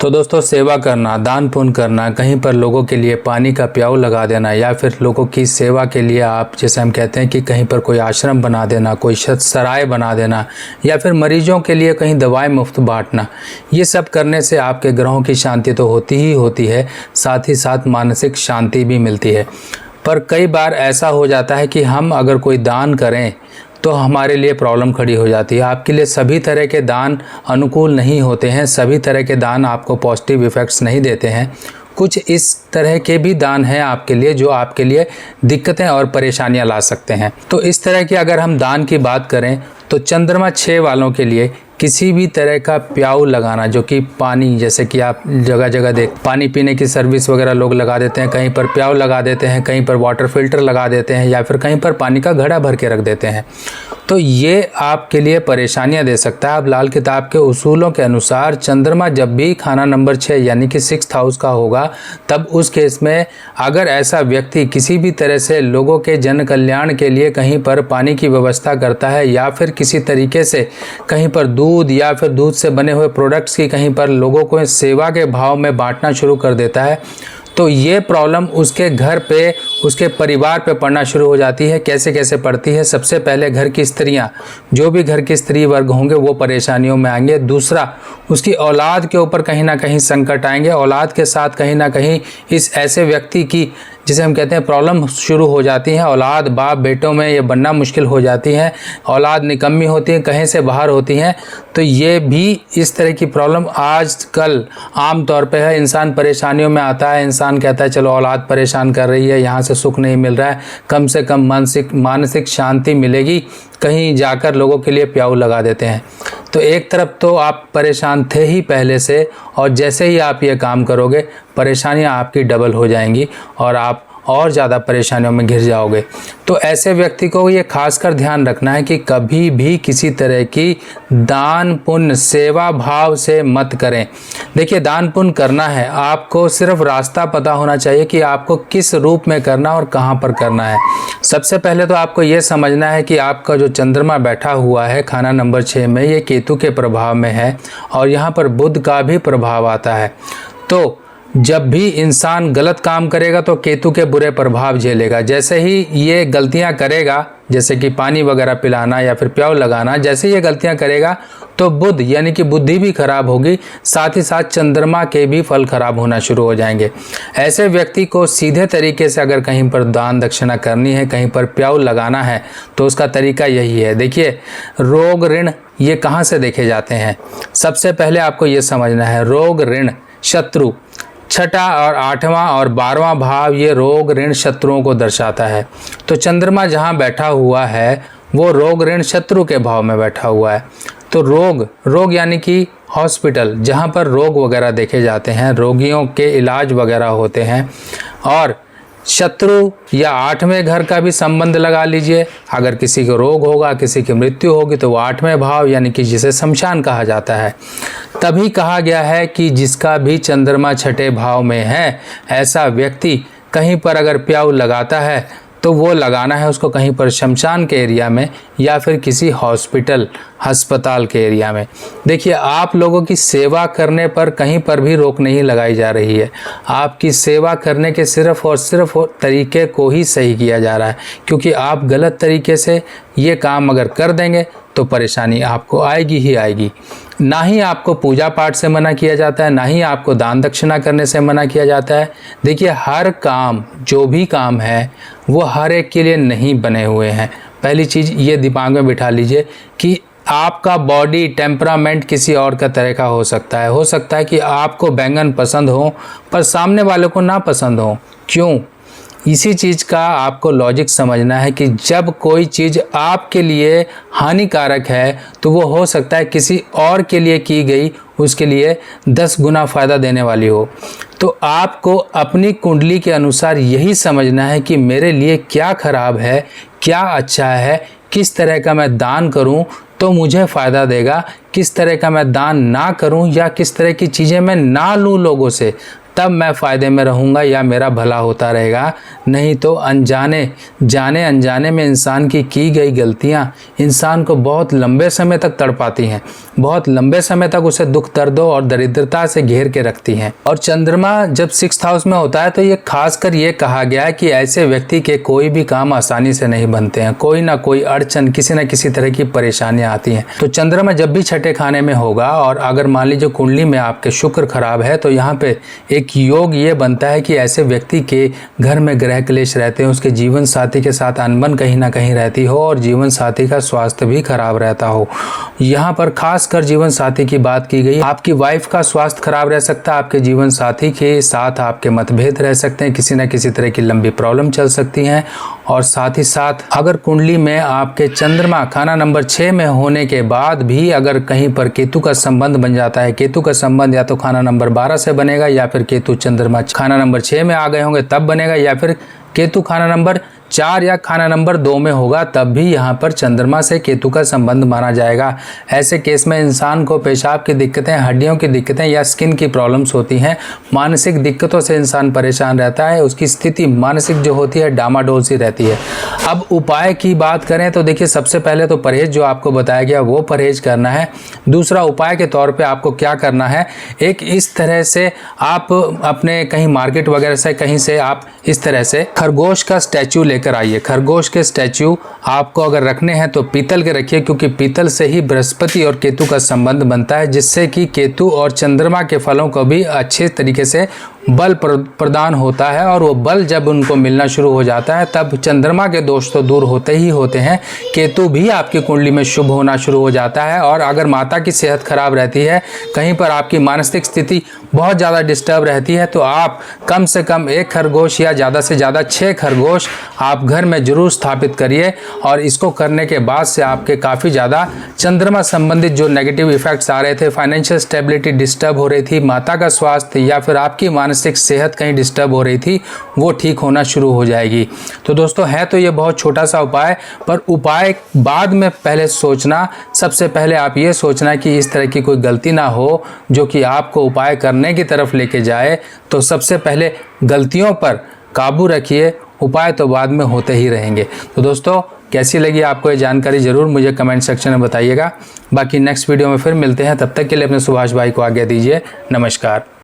तो दोस्तों, सेवा करना, दान पुण्य करना, कहीं पर लोगों के लिए पानी का प्याऊ लगा देना या फिर लोगों की सेवा के लिए आप जैसे हम कहते हैं कि कहीं पर कोई आश्रम बना देना, कोई सराय बना देना या फिर मरीजों के लिए कहीं दवाएं मुफ्त बांटना, ये सब करने से आपके ग्रहों की शांति तो होती ही होती है, साथ ही साथ मानसिक शांति भी मिलती है। पर कई बार ऐसा हो जाता है कि हम अगर कोई दान करें तो हमारे लिए प्रॉब्लम खड़ी हो जाती है। आपके लिए सभी तरह के दान अनुकूल नहीं होते हैं, सभी तरह के दान आपको पॉजिटिव इफ़ेक्ट्स नहीं देते हैं। कुछ इस तरह के भी दान हैं आपके लिए जो आपके लिए दिक्कतें और परेशानियां ला सकते हैं। तो इस तरह की अगर हम दान की बात करें तो चंद्रमा 6 वालों के लिए किसी भी तरह का प्याऊ लगाना, जो कि पानी, जैसे कि आप जगह जगह देख पानी पीने की सर्विस वगैरह लोग लगा देते हैं, कहीं पर प्याऊ लगा देते हैं, कहीं पर वाटर फिल्टर लगा देते हैं या फिर कहीं पर पानी का घड़ा भर के रख देते हैं, तो ये आपके लिए परेशानियां दे सकता है। अब लाल किताब के उसूलों के अनुसार चंद्रमा जब भी खाना नंबर 6 यानी कि 6th हाउस का होगा, तब उस केस में अगर ऐसा व्यक्ति किसी भी तरह से लोगों के जन कल्याण के लिए कहीं पर पानी की व्यवस्था करता है या फिर किसी तरीके से कहीं पर दूध या फिर दूध से बने हुए प्रोडक्ट्स की कहीं पर लोगों को सेवा के भाव में बांटना शुरू कर देता है, तो ये प्रॉब्लम उसके घर पे, उसके परिवार पे पड़ना शुरू हो जाती है। कैसे कैसे पड़ती है? सबसे पहले घर की स्त्रियां, जो भी घर की स्त्री वर्ग होंगे वो परेशानियों में आएंगे। दूसरा, उसकी औलाद के ऊपर कहीं ना कहीं संकट आएंगे। औलाद के साथ कहीं ना कहीं इस ऐसे व्यक्ति की, जिसे हम कहते हैं, प्रॉब्लम शुरू हो जाती है। औलाद बाप बेटों में ये बनना मुश्किल हो जाती है, औलाद निकम्मी होती है, कहीं से बाहर होती हैं, तो ये भी इस तरह की प्रॉब्लम आजकल आम तौर पे है। इंसान परेशानियों में आता है, इंसान कहता है चलो औलाद परेशान कर रही है, यहाँ से सुख नहीं मिल रहा है, कम से कम मानसिक शांति मिलेगी, कहीं जाकर लोगों के लिए प्याऊ लगा देते हैं। तो एक तरफ तो आप परेशान थे ही पहले से, और जैसे ही आप ये काम करोगे परेशानियां आपकी डबल हो जाएंगी और आप और ज़्यादा परेशानियों में घिर जाओगे। तो ऐसे व्यक्ति को ये खासकर ध्यान रखना है कि कभी भी किसी तरह की दान पुण्य सेवा भाव से मत करें। देखिए, दान पुण्य करना है, आपको सिर्फ रास्ता पता होना चाहिए कि आपको किस रूप में करना और कहाँ पर करना है। सबसे पहले तो आपको ये समझना है कि आपका जो चंद्रमा बैठा हुआ है खाना नंबर 6 में, ये केतु के प्रभाव में है और यहाँ पर बुध का भी प्रभाव आता है। तो जब भी इंसान गलत काम करेगा तो केतु के बुरे प्रभाव झेलेगा। जैसे ही ये गलतियां करेगा, जैसे कि पानी वगैरह पिलाना या फिर प्याऊ लगाना, जैसे ये गलतियां करेगा तो बुध यानी कि बुद्धि भी खराब होगी, साथ ही साथ चंद्रमा के भी फल खराब होना शुरू हो जाएंगे। ऐसे व्यक्ति को सीधे तरीके से अगर कहीं पर दान दक्षिणा करनी है, कहीं पर प्याऊ लगाना है, तो उसका तरीका यही है। देखिए, रोग ऋण ये कहाँ से देखे जाते हैं? सबसे पहले आपको ये समझना है, रोग ऋण शत्रु, 6ठा और 8वां और 12वां भाव ये रोग ऋण शत्रुओं को दर्शाता है। तो चंद्रमा जहाँ बैठा हुआ है वो रोग ऋण शत्रु के भाव में बैठा हुआ है। तो रोग यानी कि हॉस्पिटल, जहाँ पर रोग वगैरह देखे जाते हैं, रोगियों के इलाज वगैरह होते हैं, और शत्रु या 8वें घर का भी संबंध लगा लीजिए। अगर किसी को रोग होगा, किसी की मृत्यु होगी, तो वो 8वें भाव यानी कि जिसे शमशान कहा जाता है। तभी कहा गया है कि जिसका भी चंद्रमा 6ठे भाव में है, ऐसा व्यक्ति कहीं पर अगर प्याऊ लगाता है तो वो लगाना है उसको कहीं पर शमशान के एरिया में या फिर किसी अस्पताल के एरिया में। देखिए, आप लोगों की सेवा करने पर कहीं पर भी रोक नहीं लगाई जा रही है। आपकी सेवा करने के सिर्फ और सिर्फ तरीके को ही सही किया जा रहा है, क्योंकि आप गलत तरीके से ये काम अगर कर देंगे तो परेशानी आपको आएगी ही आएगी। ना ही आपको पूजा पाठ से मना किया जाता है, ना ही आपको दान दक्षिणा करने से मना किया जाता है। देखिए, हर काम, जो भी काम है, वो हर एक के लिए नहीं बने हुए हैं। पहली चीज़ ये दिमाग में बिठा लीजिए कि आपका बॉडी टेम्परामेंट किसी और का तरह का हो सकता है। हो सकता है कि आपको बैंगन पसंद हो पर सामने वाले को ना पसंद हो। क्यों? इसी चीज़ का आपको लॉजिक समझना है कि जब कोई चीज़ आपके लिए हानिकारक है तो वो हो सकता है किसी और के लिए की गई उसके लिए 10 गुना फ़ायदा देने वाली हो। तो आपको अपनी कुंडली के अनुसार यही समझना है कि मेरे लिए क्या खराब है, क्या अच्छा है, किस तरह का मैं दान करूं तो मुझे फ़ायदा देगा, किस तरह का मैं दान ना करूं या किस तरह की चीज़ें मैं ना लूं लोगों से तब मैं फ़ायदे में रहूँगा या मेरा भला होता रहेगा। नहीं तो जाने अनजाने में इंसान की गई गलतियाँ इंसान को बहुत लंबे समय तक तड़पाती हैं, बहुत लंबे समय तक उसे दुख दर्दों और दरिद्रता से घेर के रखती हैं। और चंद्रमा जब 6th हाउस में होता है तो ये खासकर ये कहा गया है कि ऐसे व्यक्ति के कोई भी काम आसानी से नहीं बनते हैं, कोई ना कोई अड़चन, किसी न किसी तरह की परेशानियां आती हैं। तो चंद्रमा जब भी छठे खाने में होगा और अगर मान लीजिए कुंडली में आपके शुक्र खराब है तो यहाँ पे एक योग ये बनता है कि ऐसे व्यक्ति के घर में ग्रह क्लेश रहते हैं, उसके जीवन साथी के साथ अनबन कहीं ना कहीं रहती हो और जीवन साथी का स्वास्थ्य भी खराब रहता हो। यहाँ पर खासकर जीवन साथी की बात की गई। आपकी वाइफ का स्वास्थ्य खराब रह सकता है, आपके जीवन साथी के साथ आपके मतभेद रह सकते हैं, किसी न किसी तरह की लंबी प्रॉब्लम चल सकती हैं। और साथ ही साथ अगर कुंडली में आपके चंद्रमा खाना नंबर 6 में होने के बाद भी अगर कहीं पर केतु का संबंध बन जाता है, केतु का संबंध या तो खाना नंबर 12 से बनेगा या फिर केतु चंद्रमा खाना नंबर 6 में आ गए होंगे तब बनेगा, या फिर केतु खाना नंबर 4 या खाना नंबर 2 में होगा तब भी यहाँ पर चंद्रमा से केतु का संबंध माना जाएगा। ऐसे केस में इंसान को पेशाब की दिक्कतें, हड्डियों की दिक्कतें या स्किन की प्रॉब्लम्स होती हैं, मानसिक दिक्कतों से इंसान परेशान रहता है, उसकी स्थिति मानसिक जो होती है डामाडोल सी रहती है। अब उपाय की बात करें तो देखिए सबसे पहले तो परहेज जो आपको बताया गया वो परहेज करना है। दूसरा उपाय के तौर पर आपको क्या करना है, एक इस तरह से आप अपने कहीं मार्केट वगैरह से कहीं से आप इस तरह से खरगोश का स्टैचू लेकर आइए। खरगोश के स्टैचू आपको अगर रखने हैं तो पीतल के रखिए, क्योंकि पीतल से ही बृहस्पति और केतु का संबंध बनता है, जिससे कि केतु और चंद्रमा के फलों को भी अच्छे तरीके से बल प्रदान होता है। और वो बल जब उनको मिलना शुरू हो जाता है तब चंद्रमा के दोष तो दूर होते ही होते हैं, केतु भी आपकी कुंडली में शुभ होना शुरू हो जाता है। और अगर माता की सेहत खराब रहती है, कहीं पर आपकी मानसिक स्थिति बहुत ज़्यादा डिस्टर्ब रहती है, तो आप कम से कम 1 खरगोश या ज़्यादा से ज़्यादा 6 खरगोश आप घर में जरूर स्थापित करिए। और इसको करने के बाद से आपके काफ़ी ज़्यादा चंद्रमा संबंधित जो नेगेटिव इफेक्ट्स आ रहे थे, फाइनेंशियल स्टेबिलिटी डिस्टर्ब हो रही थी, माता का स्वास्थ्य या फिर आपकी मानसिक सेहत कहीं डिस्टर्ब हो रही थी, वो ठीक होना शुरू हो जाएगी। तो दोस्तों है तो ये बहुत छोटा सा उपाय, पर उपाय बाद में पहले सोचना, सबसे पहले आप ये सोचना कि इस तरह की कोई गलती ना हो जो कि आपको उपाय करने की तरफ लेके जाए। तो सबसे पहले गलतियों पर काबू रखिए, उपाय तो बाद में होते ही रहेंगे। तो दोस्तों कैसी लगी आपको ये जानकारी ज़रूर मुझे कमेंट सेक्शन में बताइएगा। बाकी नेक्स्ट वीडियो में फिर मिलते हैं, तब तक के लिए अपने सुभाष भाई को आज्ञा दीजिए। नमस्कार।